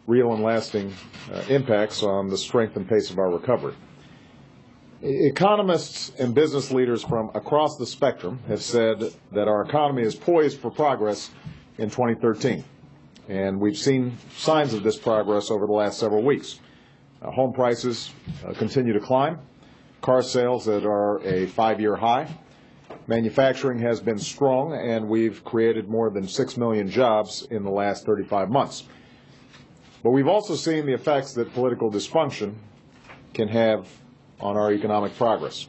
real and lasting impacts on the strength and pace of our recovery. Economists and business leaders from across the spectrum have said that our economy is poised for progress in 2013. And we've seen signs of this progress over the last several weeks. Home prices continue to climb. Car sales that are a 5-year high. Manufacturing has been strong, and we've created more than 6 million jobs in the last 35 months. But we've also seen the effects that political dysfunction can have on our economic progress.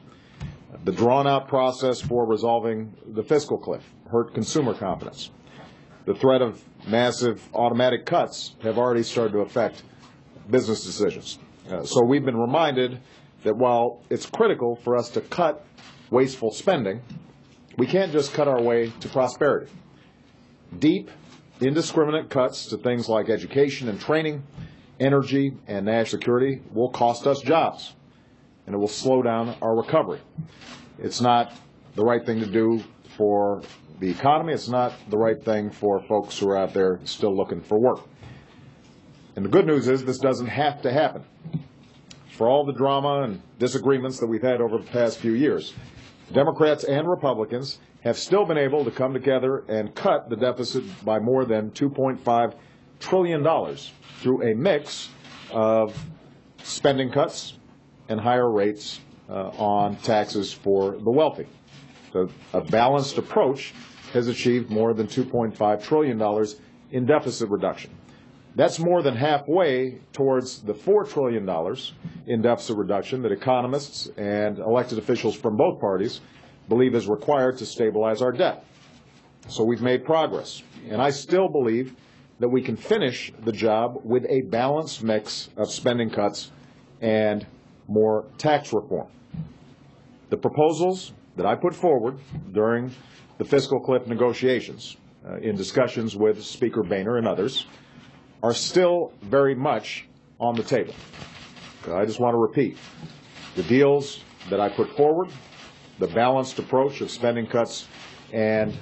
The drawn-out process for resolving the fiscal cliff hurt consumer confidence. The threat of massive automatic cuts have already started to affect business decisions. So we've been reminded that while it's critical for us to cut wasteful spending, we can't just cut our way to prosperity. Deep, indiscriminate cuts to things like education and training, energy, and national security will cost us jobs, and it will slow down our recovery. It's not the right thing to do for the economy. It's not the right thing for folks who are out there still looking for work. And the good news is this doesn't have to happen. For all the drama and disagreements that we've had over the past few years, Democrats and Republicans have still been able to come together and cut the deficit by more than $2.5 trillion through a mix of spending cuts and higher rates on taxes for the wealthy. So a balanced approach has achieved more than $2.5 trillion in deficit reduction. That's more than halfway towards the $4 trillion in deficit reduction that economists and elected officials from both parties believe is required to stabilize our debt. So we've made progress. And I still believe that we can finish the job with a balanced mix of spending cuts and more tax reform. The proposals that I put forward during the fiscal cliff negotiations in discussions with Speaker Boehner and others are still very much on the table. I just want to repeat, the deals that I put forward, the balanced approach of spending cuts and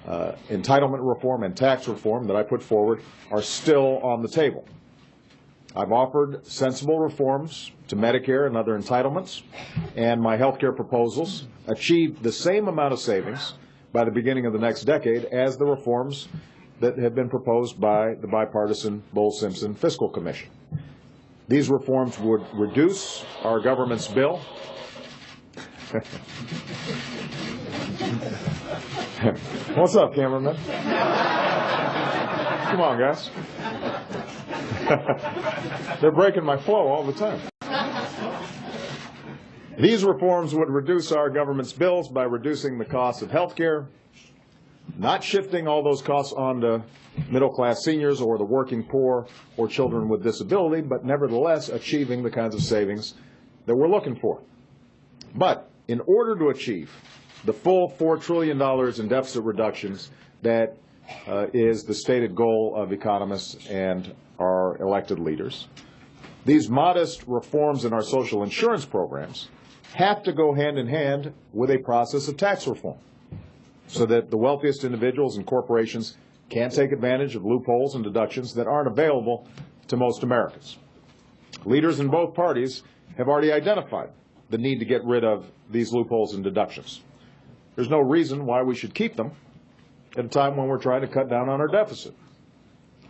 entitlement reform and tax reform that I put forward are still on the table. I've offered sensible reforms to Medicare and other entitlements, and my health care proposals achieve the same amount of savings by the beginning of the next decade as the reforms that have been proposed by the bipartisan Bowles-Simpson Fiscal Commission. These reforms would reduce our government's bill. What's up, cameraman? Come on, guys. They're breaking my flow all the time. These reforms would reduce our government's bills by reducing the cost of health care, not shifting all those costs onto middle-class seniors or the working poor or children with disability, but nevertheless achieving the kinds of savings that we're looking for. But in order to achieve the full $4 trillion in deficit reductions that is the stated goal of economists and our elected leaders, these modest reforms in our social insurance programs have to go hand in hand with a process of tax reform, so that the wealthiest individuals and corporations can take advantage of loopholes and deductions that aren't available to most Americans. Leaders in both parties have already identified the need to get rid of these loopholes and deductions. There's no reason why we should keep them at a time when we're trying to cut down on our deficit.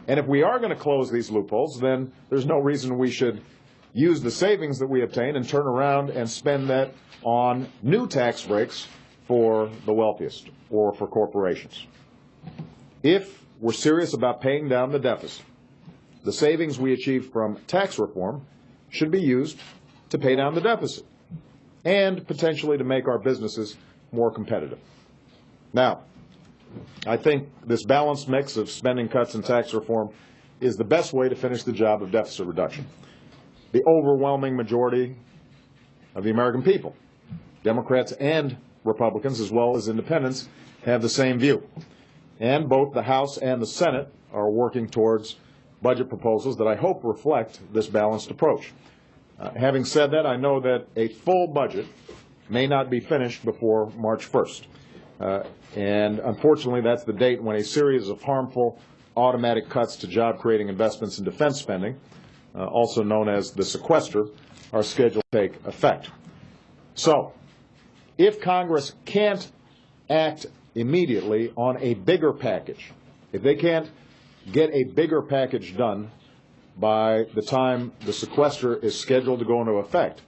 And if we are going to close these loopholes, then there's no reason we should use the savings that we obtain and turn around and spend that on new tax breaks for the wealthiest or for corporations. If we're serious about paying down the deficit, the savings we achieve from tax reform should be used to pay down the deficit and potentially to make our businesses more competitive. Now, I think this balanced mix of spending cuts and tax reform is the best way to finish the job of deficit reduction. The overwhelming majority of the American people, Democrats and Republicans as well as independents, have the same view. And both the House and the Senate are working towards budget proposals that I hope reflect this balanced approach. Having said that, I know that a full budget may not be finished before March 1st. And unfortunately, that's the date when a series of harmful automatic cuts to job-creating investments in defense spending, also known as the Sequester, are scheduled to take effect. So, if Congress can't act immediately on a bigger package, if they can't get a bigger package done by the time the sequester is scheduled to go into effect,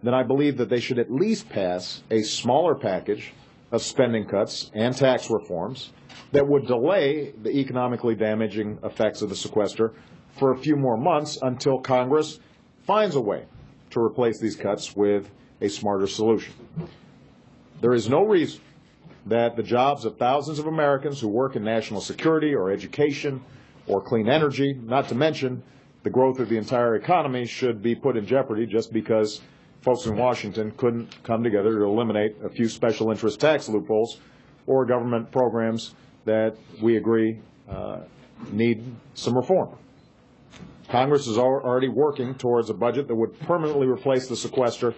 then I believe that they should at least pass a smaller package of spending cuts and tax reforms that would delay the economically damaging effects of the sequester for a few more months until Congress finds a way to replace these cuts with a smarter solution. There is no reason that the jobs of thousands of Americans who work in national security or education or clean energy, not to mention the growth of the entire economy, should be put in jeopardy just because folks in Washington couldn't come together to eliminate a few special interest tax loopholes or government programs that we agree need some reform. Congress is already working towards a budget that would permanently replace the sequester.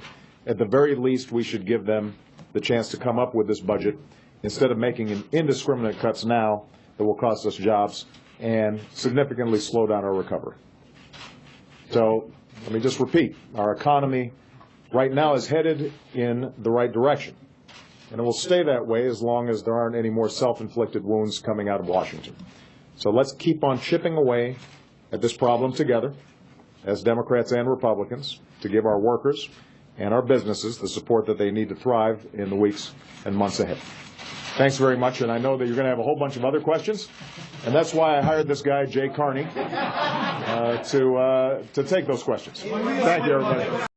At the very least, we should give them the chance to come up with this budget instead of making indiscriminate cuts now that will cost us jobs and significantly slow down our recovery. So let me just repeat, our economy right now is headed in the right direction, and it will stay that way as long as there aren't any more self-inflicted wounds coming out of Washington. So let's keep on chipping away at this problem together as Democrats and Republicans to give our workers and our businesses the support that they need to thrive in the weeks and months ahead. Thanks very much, and I know that you're going to have a whole bunch of other questions, and that's why I hired this guy, Jay Carney, to take those questions. Thank you, everybody.